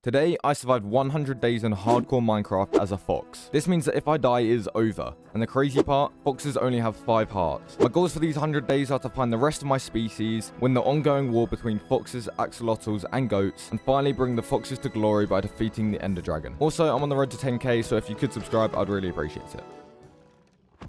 Today, I survived 100 days in hardcore Minecraft as a fox. This means that if I die, it is over. And the crazy part, foxes only have 5 hearts. My goals for these 100 days are to find the rest of my species, win the ongoing war between foxes, axolotls, and goats, and finally bring the foxes to glory by defeating the Ender Dragon. Also, I'm on the road to 10k, so if you could subscribe, I'd really appreciate it.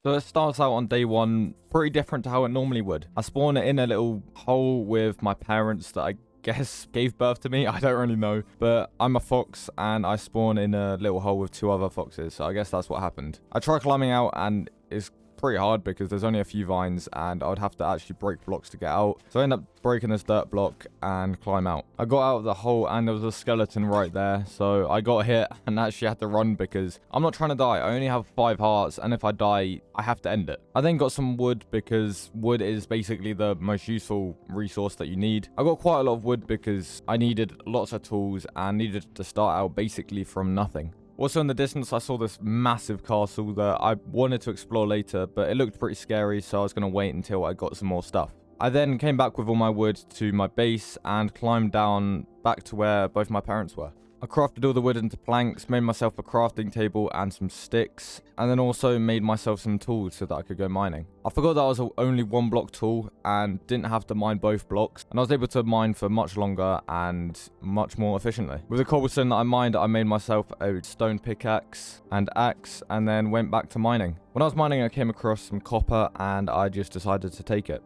So it starts out on day 1, pretty different to how it normally would. I spawn in a little hole with my parents that I guess gave birth to me. I don't really know, but I'm a fox and I spawn in a little hole with 2 other foxes, so I guess that's what happened. I try climbing out and it's pretty hard because there's only a few vines and I would have to actually break blocks to get out, so I end up breaking this dirt block and climb out. I got out of the hole and there was a skeleton right there, so I got hit and actually had to run because I'm not trying to die. I only have 5 hearts and if I die I have to end it. I then got some wood because wood is basically the most useful resource that you need. I got quite a lot of wood because I needed lots of tools and needed to start out basically from nothing. Also in the distance, I saw this massive castle that I wanted to explore later, but it looked pretty scary, so I was going to wait until I got some more stuff. I then came back with all my wood to my base and climbed down back to where both my parents were. I crafted all the wood into planks, made myself a crafting table and some sticks, and then also made myself some tools so that I could go mining. I forgot that I was only 1 block tall and didn't have to mine both blocks, and I was able to mine for much longer and much more efficiently. With the cobblestone that I mined, I made myself a stone pickaxe and axe, and then went back to mining. When I was mining, I came across some copper and I just decided to take it.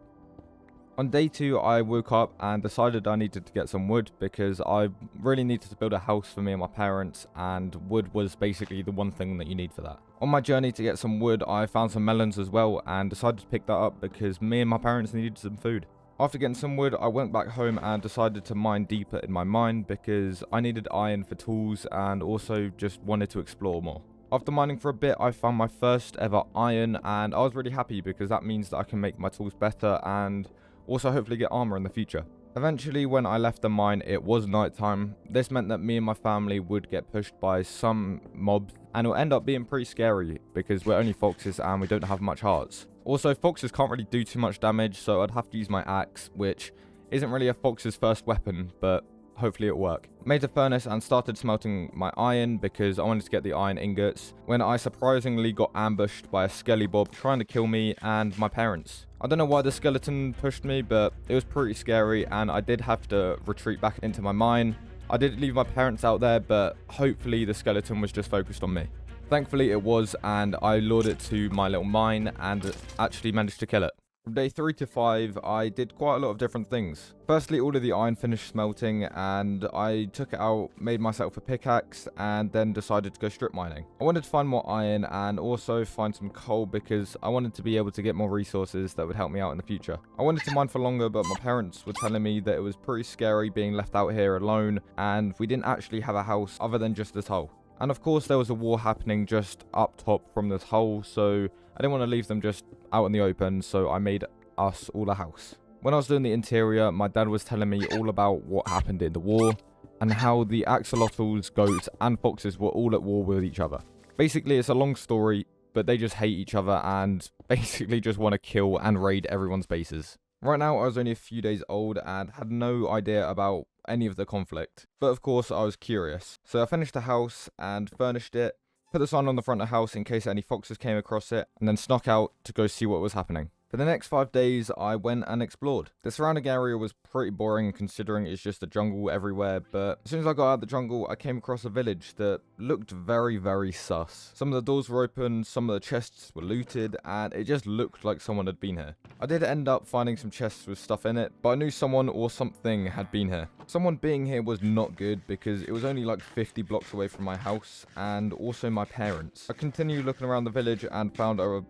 On day 2, I woke up and decided I needed to get some wood because I really needed to build a house for me and my parents, and wood was basically the one thing that you need for that. On my journey to get some wood, I found some melons as well and decided to pick that up because me and my parents needed some food. After getting some wood, I went back home and decided to mine deeper in my mine because I needed iron for tools and also just wanted to explore more. After mining for a bit, I found my first ever iron and I was really happy because that means that I can make my tools better and also hopefully get armor in the future. Eventually, when I left the mine, it was nighttime. This meant that me and my family would get pushed by some mobs and it will end up being pretty scary because we're only foxes and we don't have much hearts. Also, foxes can't really do too much damage, so I'd have to use my axe, which isn't really a fox's first weapon, but hopefully it'll work. Made a furnace and started smelting my iron because I wanted to get the iron ingots when I surprisingly got ambushed by a skelly bob trying to kill me and my parents. I don't know why the skeleton pushed me, but it was pretty scary and I did have to retreat back into my mine. I did leave my parents out there, but hopefully the skeleton was just focused on me. Thankfully it was, and I lured it to my little mine and actually managed to kill it. From day 3 to 5, I did quite a lot of different things. Firstly, all of the iron finished smelting and I took it out, made myself a pickaxe, and then decided to go strip mining. I wanted to find more iron and also find some coal because I wanted to be able to get more resources that would help me out in the future. I wanted to mine for longer, but my parents were telling me that it was pretty scary being left out here alone and we didn't actually have a house other than just this hole. And of course there was a war happening just up top from this hole, so I didn't want to leave them just out in the open, so I made us all a house. When I was doing the interior, my dad was telling me all about what happened in the war and how the axolotls, goats and foxes were all at war with each other. Basically it's a long story, but they just hate each other and basically just want to kill and raid everyone's bases. Right now I was only a few days old and had no idea about any of the conflict, but of course I was curious. So I finished the house and furnished it, put the sign on the front of the house in case any foxes came across it, and then snuck out to go see what was happening. For the next 5 days, I went and explored. The surrounding area was pretty boring considering it's just a jungle everywhere, but as soon as I got out of the jungle, I came across a village that looked very, very sus. Some of the doors were open, some of the chests were looted, and it just looked like someone had been here. I did end up finding some chests with stuff in it, but I knew someone or something had been here. Someone being here was not good because it was only like 50 blocks away from my house and also my parents. I continued looking around the village and found a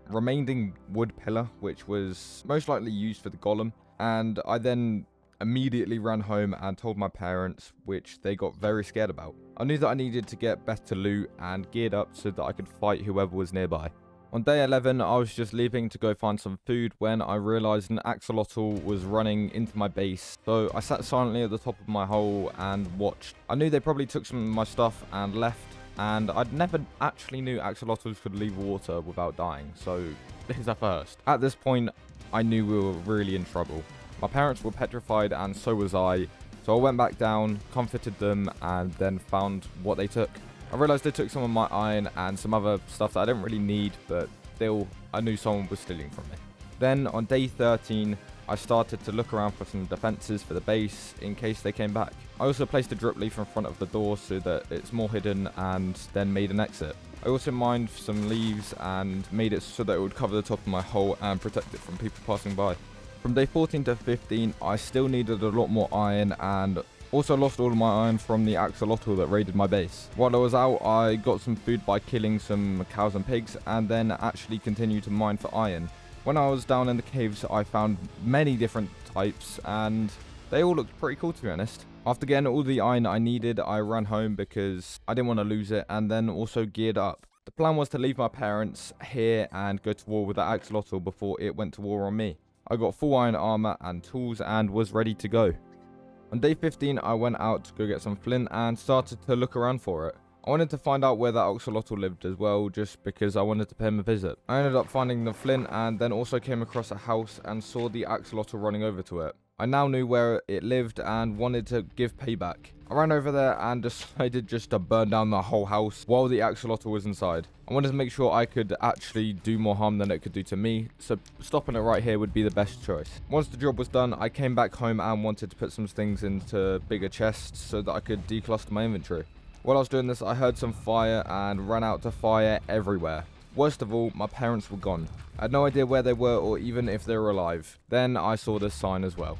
remaining wood pillar, which was most likely used for the golem, and I then immediately ran home and told my parents, which they got very scared about. I knew that I needed to get better loot and geared up so that I could fight whoever was nearby. On day 11, I was just leaving to go find some food when I realized an axolotl was running into my base, so I sat silently at the top of my hole and watched. I knew they probably took some of my stuff and left, and I'd never actually knew axolotls could leave water without dying, so this is a first. At this point, I knew we were really in trouble. My parents were petrified and so was I, So I went back down, comforted them, and then found what they took. I realized they took some of my iron and some other stuff that I didn't really need, but still, I knew someone was stealing from me. Then on day 13, I started to look around for some defenses for the base in case they came back. I also placed a drip leaf in front of the door so that it's more hidden, and then made an exit. I also mined some leaves and made it so that it would cover the top of my hole and protect it from people passing by. From day 14 to 15, I still needed a lot more iron, and also lost all of my iron from the axolotl that raided my base. While I was out, I got some food by killing some cows and pigs, and then actually continued to mine for iron. When I was down in the caves, I found many different types, and they all looked pretty cool, to be honest. After getting all the iron I needed, I ran home because I didn't want to lose it, and then also geared up. The plan was to leave my parents here and go to war with the axolotl before it went to war on me. I got full iron armor and tools and was ready to go. On day 15, I went out to go get some flint and started to look around for it. I wanted to find out where that axolotl lived as well, just because I wanted to pay him a visit. I ended up finding the flint and then also came across a house and saw the axolotl running over to it. I now knew where it lived and wanted to give payback. I ran over there and decided just to burn down the whole house while the axolotl was inside. I wanted to make sure I could actually do more harm than it could do to me, so stopping it right here would be the best choice. Once the job was done, I came back home and wanted to put some things into bigger chests so that I could decluster my inventory. While I was doing this, I heard some fire and ran out to fire everywhere. Worst of all, my parents were gone. I had no idea where they were or even if they were alive. Then I saw this sign as well.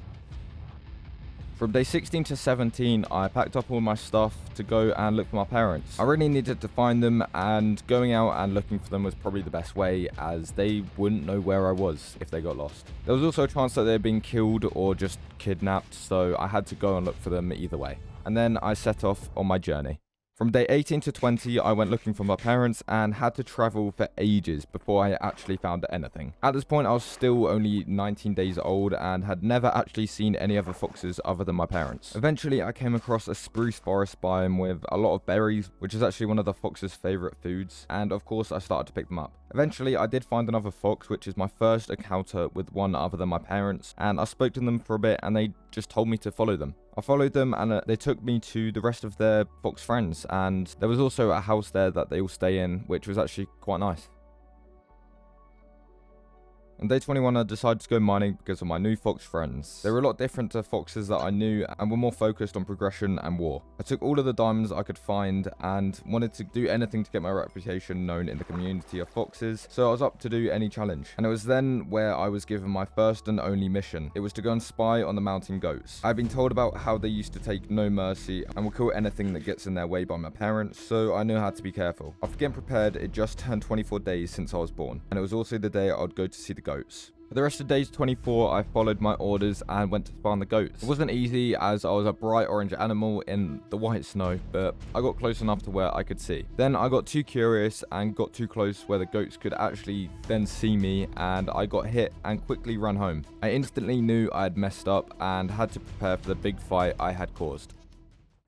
From day 16 to 17, I packed up all my stuff to go and look for my parents. I really needed to find them, and going out and looking for them was probably the best way, as they wouldn't know where I was if they got lost. There was also a chance that they had been killed or just kidnapped, so I had to go and look for them either way. And then I set off on my journey. From day 18 to 20, I went looking for my parents and had to travel for ages before I actually found anything. At this point, I was still only 19 days old and had never actually seen any other foxes other than my parents. Eventually, I came across a spruce forest biome with a lot of berries, which is actually one of the fox's favorite foods, and of course, I started to pick them up. Eventually, I did find another fox, which is my first encounter with one other than my parents, and I spoke to them for a bit and they just told me to follow them. I followed them and they took me to the rest of their fox friends, and there was also a house there that they all stay in, which was actually quite nice. On day 21, I decided to go mining because of my new fox friends. They were a lot different to foxes that I knew and were more focused on progression and war. I took all of the diamonds I could find and wanted to do anything to get my reputation known in the community of foxes, so I was up to do any challenge. And it was then where I was given my first and only mission. It was to go and spy on the mountain goats. I've been told about how they used to take no mercy and will kill anything that gets in their way by my parents, so I knew how to be careful. After getting prepared, it just turned 24 days since I was born, and it was also the day I would go to see the goats. For the rest of days 24, I followed my orders and went to spawn the goats. It wasn't easy as I was a bright orange animal in the white snow, but I got close enough to where I could see. Then I got too curious and got too close where the goats could actually then see me, and I got hit and quickly ran home. I instantly knew I had messed up and had to prepare for the big fight I had caused.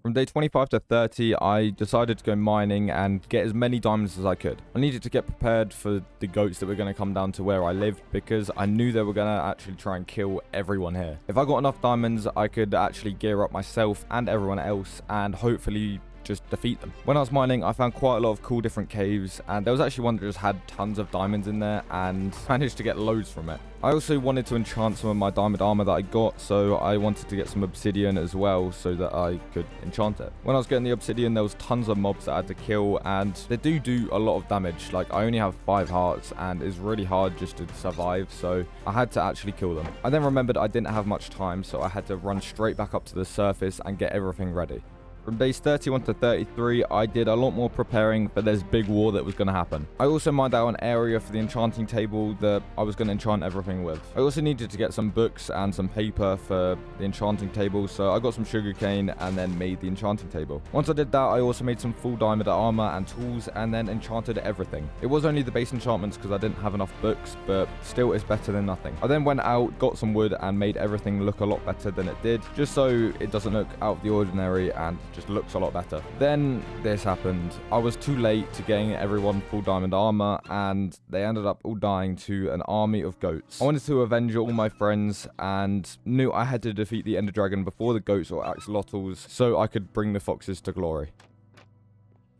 From day 25 to 30, I decided to go mining and get as many diamonds as I could. I needed to get prepared for the goats that were going to come down to where I lived, because I knew they were going to actually try and kill everyone here. If I got enough diamonds, I could actually gear up myself and everyone else and hopefully just defeat them. When I was mining, I found quite a lot of cool different caves, and there was actually one that just had tons of diamonds in there and managed to get loads from it. I also wanted to enchant some of my diamond armor that I got, so I wanted to get some obsidian as well so that I could enchant it. When I was getting the obsidian, there was tons of mobs that I had to kill, and they do a lot of damage. Like, I only have 5 hearts and it's really hard just to survive, so I had to actually kill them. I then remembered I didn't have much time, so I had to run straight back up to the surface and get everything ready. From days 31 to 33, I did a lot more preparing for this big war that was going to happen. I also mined out an area for the enchanting table that I was going to enchant everything with. I also needed to get some books and some paper for the enchanting table, so I got some sugarcane and then made the enchanting table. Once I did that, I also made some full diamond armor and tools and then enchanted everything. It was only the base enchantments because I didn't have enough books, but still it's better than nothing. I then went out, got some wood and made everything look a lot better than it did, just so it doesn't look out of the ordinary and just looks a lot better. Then this happened. I was too late to getting everyone full diamond armor, and they ended up all dying to an army of goats. I wanted to avenge all my friends and knew I had to defeat the Ender Dragon before the goats or axolotls so I could bring the foxes to glory.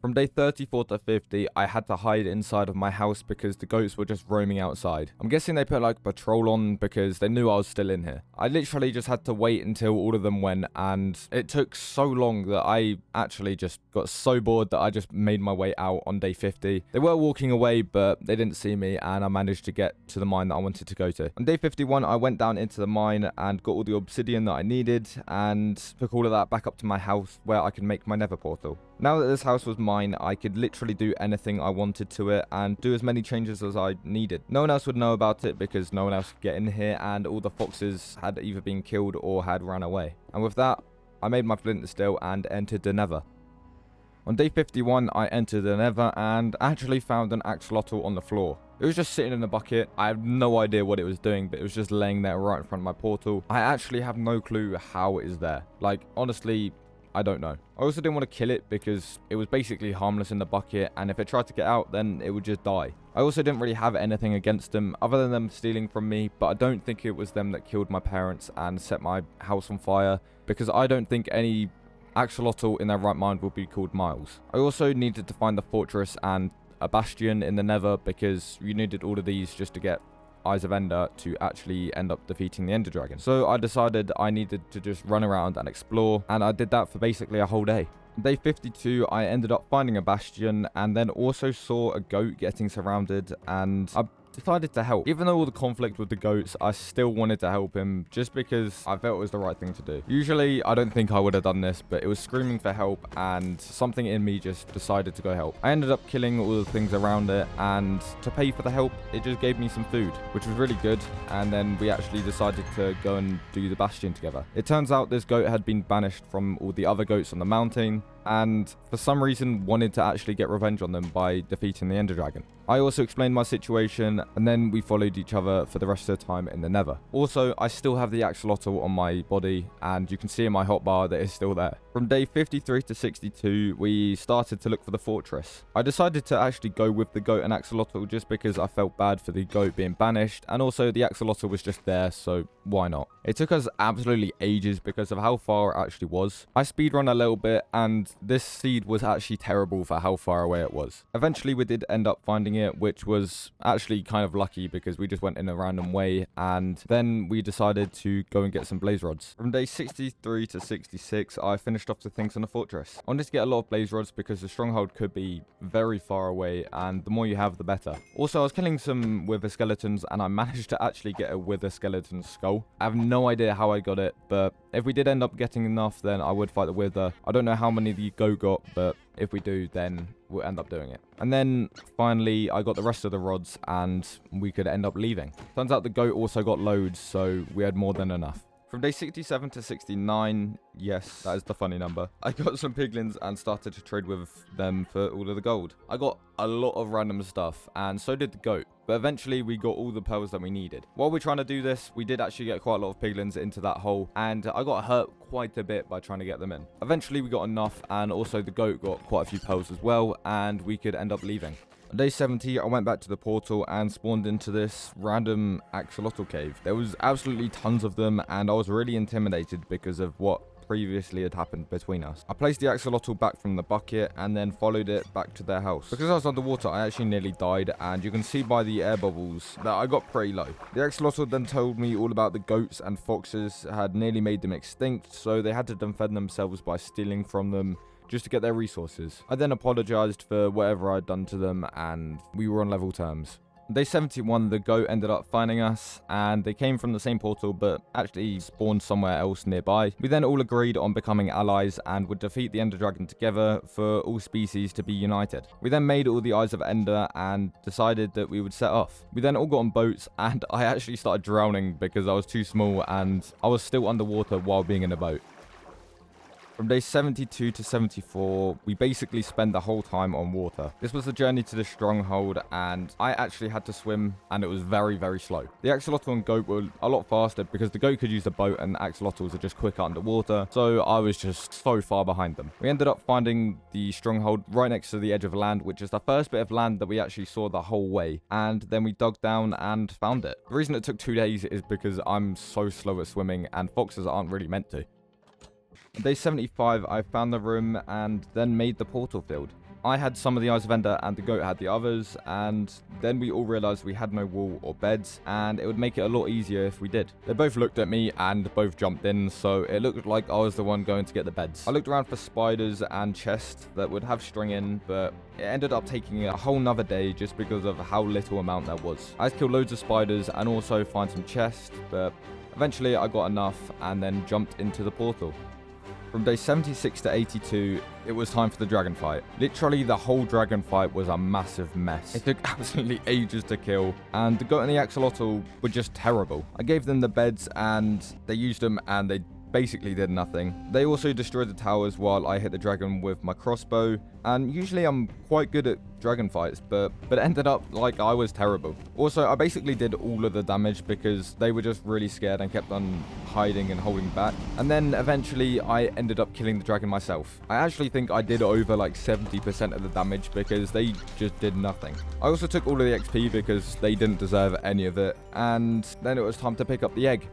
From day 34 to 50, I had to hide inside of my house because the goats were just roaming outside. I'm guessing they put like patrol on because they knew I was still in here. I literally just had to wait until all of them went, and it took so long that I actually just got so bored that I just made my way out on day 50. They were walking away, but they didn't see me, and I managed to get to the mine that I wanted to go to. On day 51, I went down into the mine and got all the obsidian that I needed and took all of that back up to my house where I could make my nether portal. Now that this house was mine, I could literally do anything I wanted to it and do as many changes as I needed. No one else would know about it because no one else could get in here, and all the foxes had either been killed or had ran away. And with that, I made my flint and steel and entered the nether. On day 51, I entered the nether and actually found an axolotl on the floor. It was just sitting in a bucket. I have no idea what it was doing, but it was just laying there right in front of my portal. I actually have no clue how it is there. Like, honestly, I don't know. I also didn't want to kill it because it was basically harmless in the bucket, and if it tried to get out, then it would just die. I also didn't really have anything against them other than them stealing from me, but I don't think it was them that killed my parents and set my house on fire, because I don't think any axolotl in their right mind would be called Miles. I also needed to find the fortress and a bastion in the nether because you needed all of these just to get Eyes of Ender to actually end up defeating the Ender Dragon. So I decided I needed to just run around and explore, and I did that for basically a whole day. Day 52, I ended up finding a bastion and then also saw a goat getting surrounded, and I decided to help. Even though all the conflict with the goats, I still wanted to help him just because I felt it was the right thing to do. Usually, I don't think I would have done this, but it was screaming for help and something in me just decided to go help. I ended up killing all the things around it, and to pay for the help, it just gave me some food, which was really good, and then we actually decided to go and do the bastion together. It turns out this goat had been banished from all the other goats on the mountain, and for some reason wanted to actually get revenge on them by defeating the Ender Dragon. I also explained my situation, and then we followed each other for the rest of the time in the nether. Also, I still have the axolotl on my body, and you can see in my hotbar that it's still there. From day 53 to 62, we started to look for the fortress. I decided to actually go with the goat and axolotl just because I felt bad for the goat being banished, and also the axolotl was just there, so why not? It took us absolutely ages because of how far it actually was. I speedrun a little bit, and this seed was actually terrible for how far away it was. Eventually, we did end up finding it, which was actually kind of lucky because we just went in a random way, and then we decided to go and get some blaze rods. From day 63 to 66, I finished off the things on the fortress. I wanted to get a lot of blaze rods because the stronghold could be very far away, and the more you have, the better. Also, I was killing some wither skeletons, and I managed to actually get a wither skeleton skull. I have no idea how I got it, but if we did end up getting enough, then I would fight the wither. I don't know how many the goat got, but if we do, then we'll end up doing it. And then finally, I got the rest of the rods and we could end up leaving. Turns out the goat also got loads, so we had more than enough. From day 67 to 69, yes, that is the funny number, I got some piglins and started to trade with them for all of the gold. I got a lot of random stuff, and so did the goat. But eventually, we got all the pearls that we needed. While we're trying to do this, we did actually get quite a lot of piglins into that hole, and I got hurt quite a bit by trying to get them in. Eventually, we got enough, and also the goat got quite a few pearls as well, and we could end up leaving. On day 70, I went back to the portal and spawned into this random axolotl cave. There was absolutely tons of them, and I was really intimidated because of what previously had happened between us. I placed the axolotl back from the bucket and then followed it back to their house. Because I was underwater, I actually nearly died, and you can see by the air bubbles that I got pretty low. The axolotl then told me all about the goats and foxes had nearly made them extinct, so they had to defend themselves by stealing from them just to get their resources. I then apologized for whatever I'd done to them, and we were on level terms. Day 71, the goat ended up finding us, and they came from the same portal but actually spawned somewhere else nearby. We then all agreed on becoming allies and would defeat the Ender Dragon together for all species to be united. We then made all the Eyes of Ender and decided that we would set off. We then all got on boats, and I actually started drowning because I was too small and I was still underwater while being in a boat. From day 72 to 74, we basically spent the whole time on water. This was the journey to the stronghold, and I actually had to swim, and it was very, very slow. The axolotl and goat were a lot faster because the goat could use the boat, and the axolotls are just quicker underwater, so I was just so far behind them. We ended up finding the stronghold right next to the edge of land, which is the first bit of land that we actually saw the whole way, and then we dug down and found it. The reason it took 2 days is because I'm so slow at swimming, and foxes aren't really meant to. On day 75, I found the room and then made the portal field. I had some of the eyes of Ender and the goat had the others, and then we all realized we had no wall or beds, and it would make it a lot easier if we did. They both looked at me and both jumped in, so it looked like I was the one going to get the beds. I looked around for spiders and chests that would have string in, but it ended up taking a whole nother day just because of how little amount there was. I had to kill loads of spiders and also find some chests, but eventually I got enough and then jumped into the portal. From day 76 to 82, it was time for the dragon fight. Literally, the whole dragon fight was a massive mess. It took absolutely ages to kill, and the goat and the axolotl were just terrible. I gave them the beds, and they used them, and they basically did nothing. They also destroyed the towers while I hit the dragon with my crossbow, and usually I'm quite good at dragon fights, but it ended up like I was terrible. Also, I basically did all of the damage because they were just really scared and kept on hiding and holding back. And then eventually I ended up killing the dragon myself. I actually think I did over like 70% of the damage because they just did nothing. I also took all of the XP because they didn't deserve any of it, and then it was time to pick up the egg.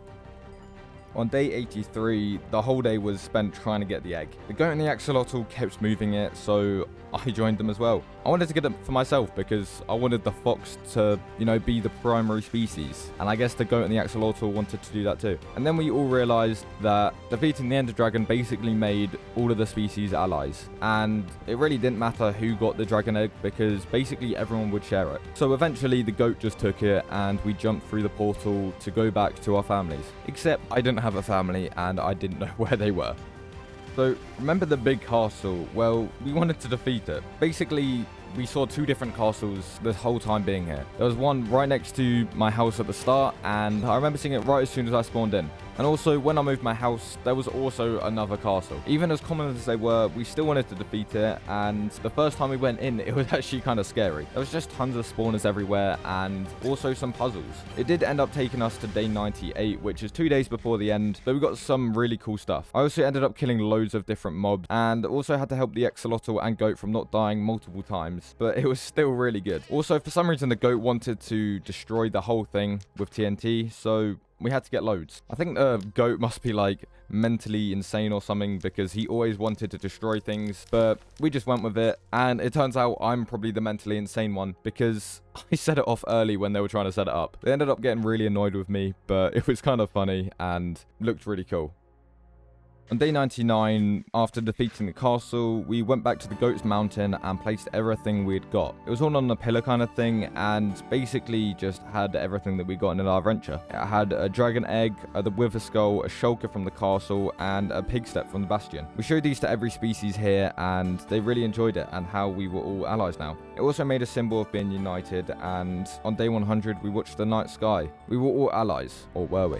On day 83, the whole day was spent trying to get the egg. The goat and the axolotl kept moving it, so I joined them as well. I wanted to get it for myself because I wanted the fox to, be the primary species. And I guess the goat and the axolotl wanted to do that too. And then we all realized that defeating the ender dragon basically made all of the species allies. And it really didn't matter who got the dragon egg because basically everyone would share it. So eventually the goat just took it and we jumped through the portal to go back to our families. Except I didn't have a family and I didn't know where they were. So, remember the big castle? Well, we wanted to defeat it. Basically, we saw 2 different castles this whole time being here. There was one right next to my house at the start, and I remember seeing it right as soon as I spawned in. And also, when I moved my house, there was also another castle. Even as common as they were, we still wanted to defeat it, and the first time we went in, it was actually kind of scary. There was just tons of spawners everywhere, and also some puzzles. It did end up taking us to day 98, which is 2 days before the end, but we got some really cool stuff. I also ended up killing loads of different mobs, and also had to help the axolotl and goat from not dying multiple times, but it was still really good. Also, for some reason, the goat wanted to destroy the whole thing with TNT, so we had to get loads. I think the goat must be like mentally insane or something because he always wanted to destroy things, but we just went with it, and it turns out I'm probably the mentally insane one because I set it off early when they were trying to set it up. They ended up getting really annoyed with me, but it was kind of funny and looked really cool. On day 99, after defeating the castle, we went back to the Goat's Mountain and placed everything we'd got. It was all on a pillar kind of thing, and basically just had everything that we got in our adventure. It had a dragon egg, the wither skull, a shulker from the castle, and a pig step from the bastion. We showed these to every species here, and they really enjoyed it and how we were all allies now. It also made a symbol of being united, and on day 100, we watched the night sky. We were all allies, or were we?